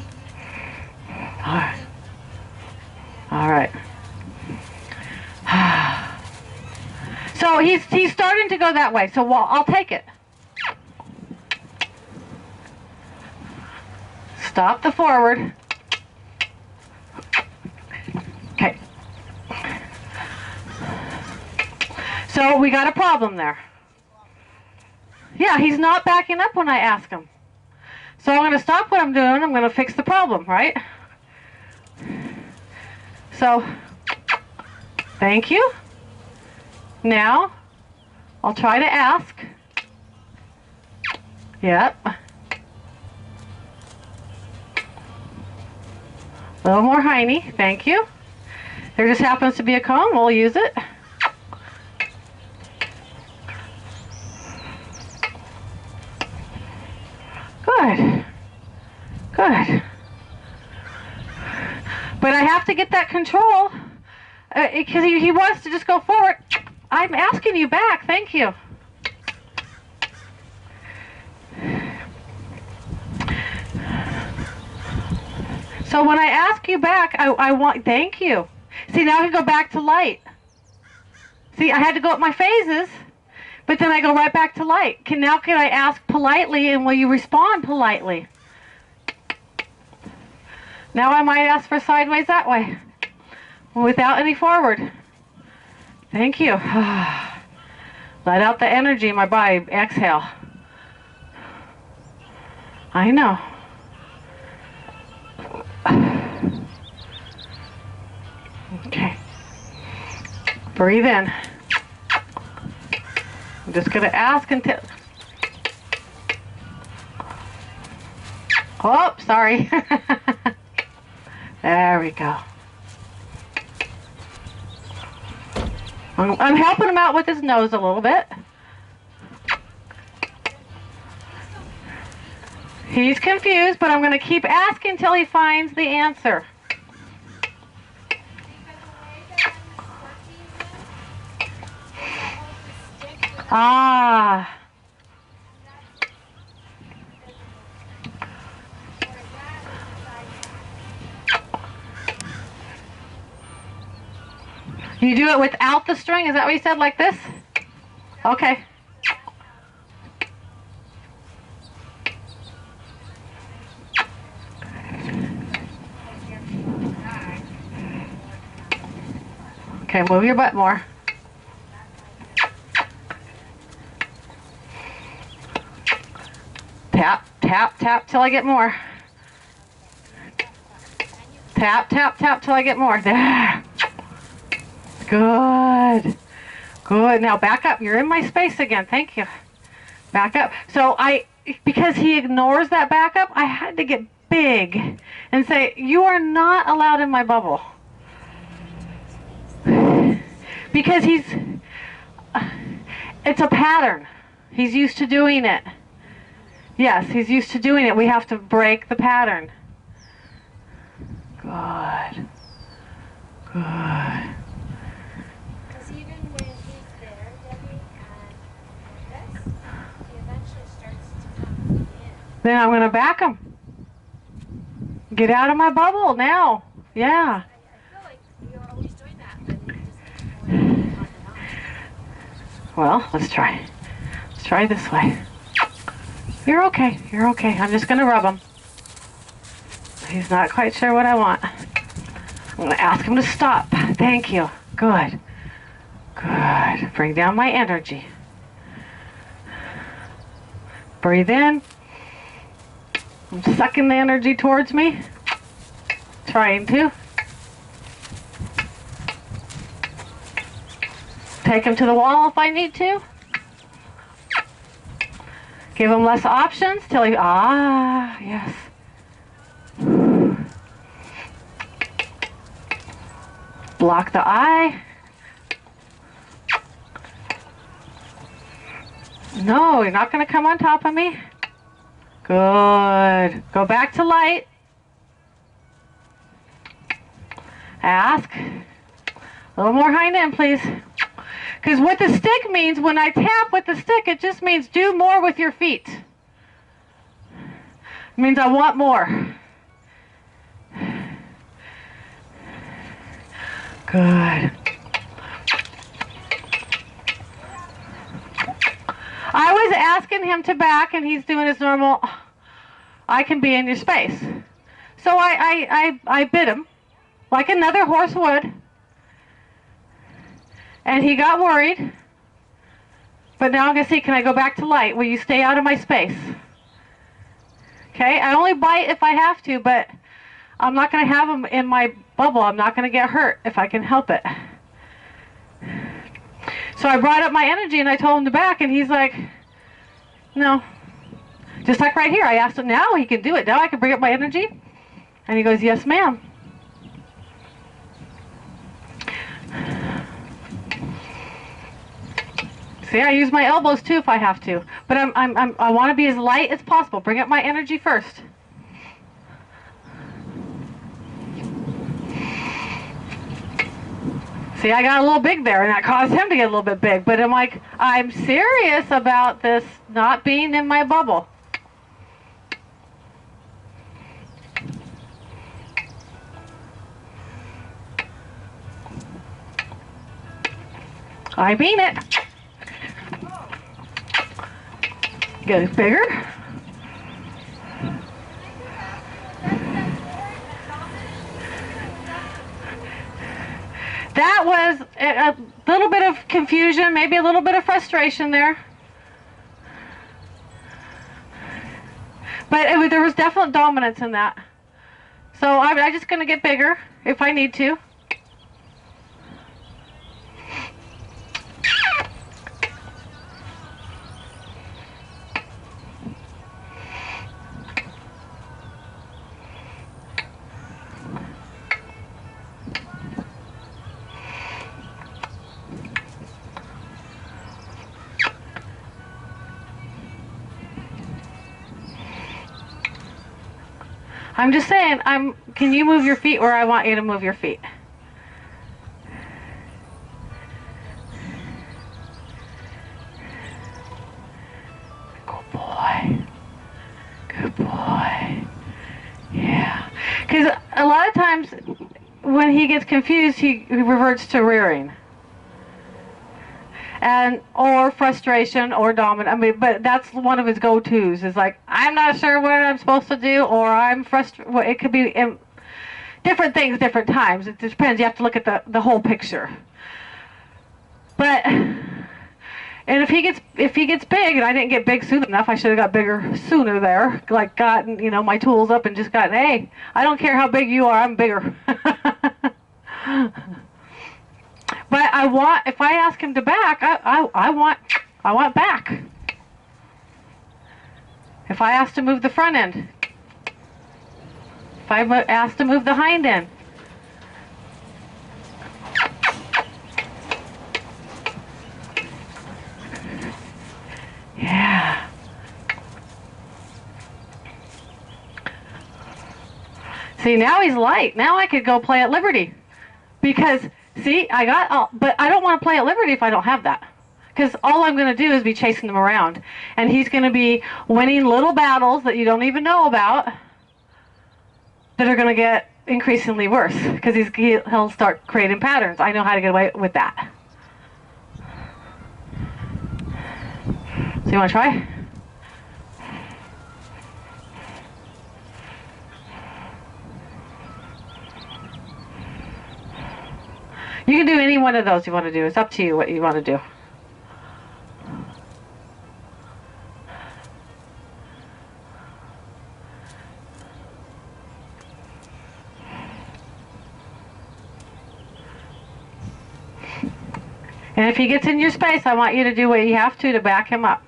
you. all right. So he's starting to go that way. So I'll take it. Stop the forward. Okay. So we got a problem there. Yeah, he's not backing up when I ask him. So I'm going to stop what I'm doing. I'm going to fix the problem, right? So, thank you. Now, I'll try to ask. Yep. A little more hiney. Thank you. There just happens to be a comb. We'll use it. Good. Good. But I have to get that control because he wants to just go forward. I'm asking you back. Thank you. So when I ask you back, I want, thank you. See, now I can go back to light. See, I had to go up my phases, but then I go right back to light. Now can I ask politely, and will you respond politely? Now I might ask for sideways that way, without any forward. Thank you. Let out the energy in my body. Exhale. I know. Okay. Breathe in. I'm just going to ask until... Oh, sorry. There we go. I'm helping him out with his nose a little bit. He's confused, but I'm going to keep asking until he finds the answer. Ah. You do it without the string? Is that what you said, like this? Okay. Okay, move your butt more. Tap, tap, tap till I get more. Tap, tap, tap till I get more. There. Good. Good. Now back up. You're in my space again. Thank you. Back up. So because he ignores that backup, I had to get big and say, you are not allowed in my bubble. Because it's a pattern. He's used to doing it. Yes, he's used to doing it. We have to break the pattern. Good. Good. Because even when he's there, Debbie, and this, he eventually starts to come in. Then I'm going to back him. Get out of my bubble now. Yeah. I feel like you're always doing that, but you just keep going on and on. Well, let's try. Let's try this way. You're okay. You're okay. I'm just going to rub him. He's not quite sure what I want. I'm going to ask him to stop. Thank you. Good. Good. Bring down my energy. Breathe in. I'm sucking the energy towards me. Trying to. Take him to the wall if I need to. Give him less options till he, yes. Block the eye. No, you're not going to come on top of me. Good. Go back to light. Ask. A little more hind end, please. Because what the stick means, when I tap with the stick, it just means do more with your feet. It means I want more. Good. I was asking him to back, and he's doing his normal, I can be in your space. So I bit him, like another horse would. And he got worried. But now I'm going to see, can I go back to light? Will you stay out of my space? Okay, I only bite if I have to, but I'm not going to have him in my bubble. I'm not going to get hurt if I can help it. So I brought up my energy and I told him to back, and he's like, no. Just like right here, I asked him, now he can do it. Now I can bring up my energy? And he goes, yes, ma'am. See, I use my elbows too if I have to. But I want to be as light as possible. Bring up my energy first. See, I got a little big there, and that caused him to get a little bit big. But I'm like, I'm serious about this not being in my bubble. I mean it. Get it bigger. That was a little bit of confusion, maybe a little bit of frustration there. But there was definite dominance in that. So I'm just going to get bigger if I need to. I'm just saying, can you move your feet where I want you to move your feet? Good boy. Good boy. Yeah. Because a lot of times when he gets confused, he reverts to rearing. Or frustration or dominant. I mean, but that's one of his go-tos. Is like, I'm not sure what I'm supposed to do, or I'm frustrated. Well, it could be different things, different times. It just depends. You have to look at the whole picture. But if he gets big, and I didn't get big soon enough, I should have got bigger sooner there. Like gotten my tools up and just gotten. Hey, I don't care how big you are. I'm bigger. But if I ask him to back, I want back. If I ask to move the front end, if I ask to move the hind end. Yeah. See, now he's light. Now I could go play at liberty. Because see, but I don't want to play at liberty if I don't have that. Because all I'm going to do is be chasing them around. And he's going to be winning little battles that you don't even know about that are going to get increasingly worse. Because he'll start creating patterns. I know how to get away with that. So you want to try? You can do any one of those you want to do. It's up to you what you want to do. And if he gets in your space, I want you to do what you have to back him up.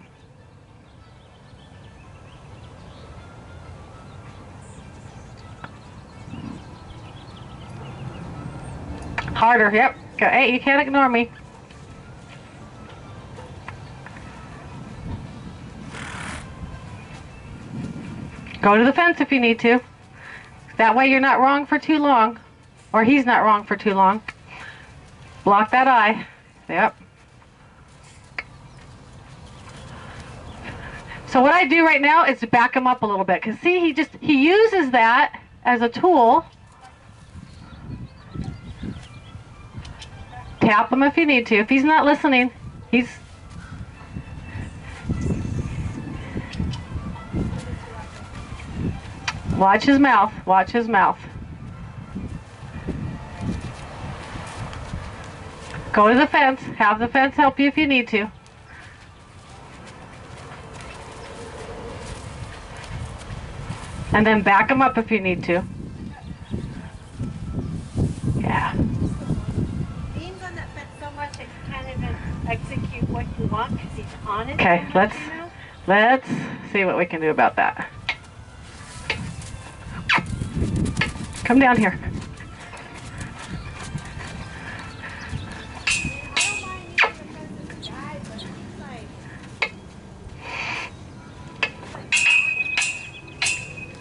Harder, yep. Go. Hey, you can't ignore me. Go to the fence if you need to. That way you're not wrong for too long. Or he's not wrong for too long. Block that eye. Yep. So what I do right now is to back him up a little bit. Because see, he uses that as a tool. Tap him if you need to. If he's not listening, watch his mouth. Watch his mouth. Go to the fence. Have the fence help you if you need to. And then back him up if you need to. Yeah. Being on that fence so much that you can't even execute what you want because he's on it. Okay, so much, let's see what we can do about that. Come down here.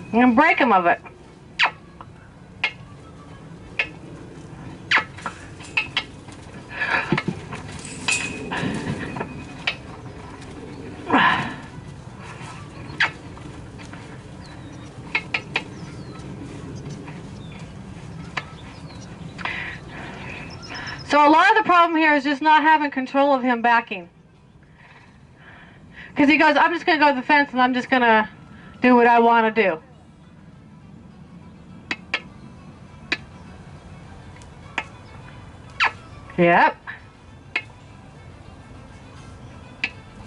I'm going to break him of it. So a lot of the problem here is just not having control of him backing. Because he goes, I'm just going to go to the fence and I'm just going to do what I want to do. Yep.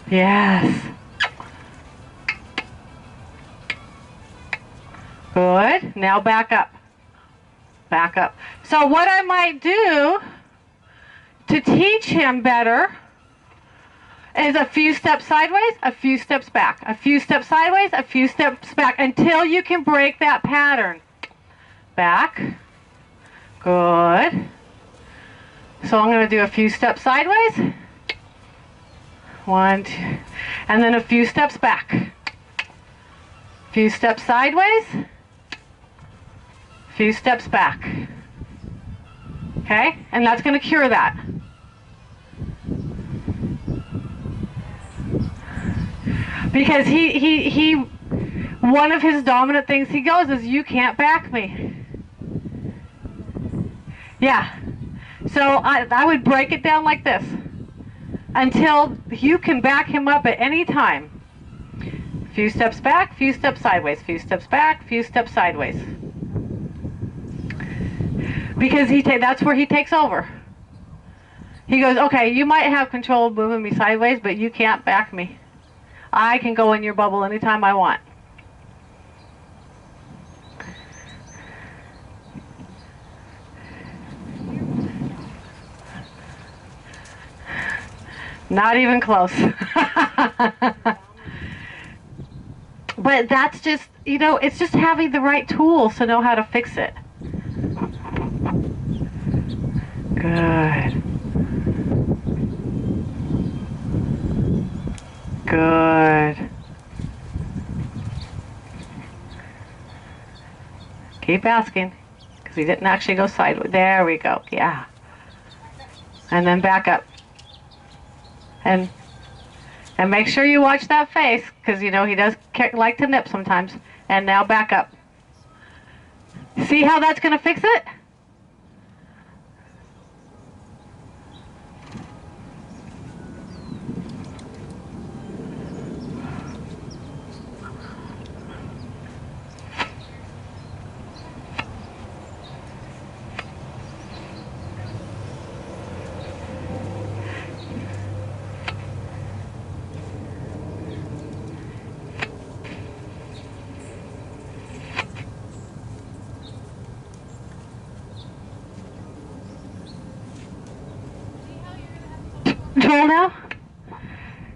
Yes. Good. Now back up. Back up. So what I might do to teach him better is a few steps sideways, a few steps back, a few steps sideways, a few steps back, until you can break that pattern. Back. Good. So I'm going to do a few steps sideways. 1, 2, and then a few steps back. A few steps sideways. A few steps back. Okay? And that's going to cure that. Because he one of his dominant things he goes is, you can't back me. Yeah. So I would break it down like this until you can back him up at any time. Few steps back, few steps sideways, few steps back, few steps sideways. Because that's where he takes over. He goes, okay, you might have control of moving me sideways, but you can't back me. I can go in your bubble anytime I want. Not even close. But that's just, it's just having the right tools to know how to fix it. Good. Good. Keep asking, because he didn't actually go sideways. There we go. Yeah. And then back up. And make sure you watch that face, because he does like to nip sometimes. And now back up. See how that's going to fix it? Control now?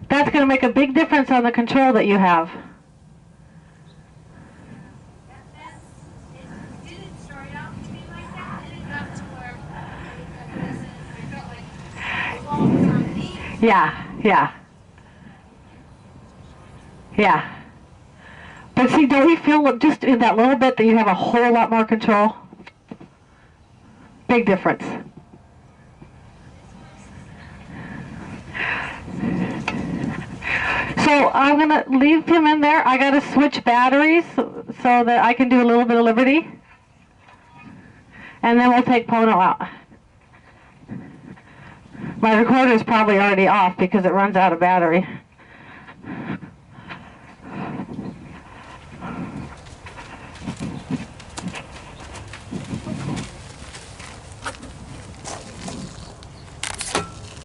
That's going to make a big difference on the control that you have. It didn't start out to be like that, and it got to where I felt like the ball was on me. Yeah. But see, don't you feel just in that little bit that you have a whole lot more control? Big difference. So I'm going to leave him in there. I got to switch batteries so that I can do a little bit of Liberty. And then we'll take Pono out. My recorder is probably already off because it runs out of battery.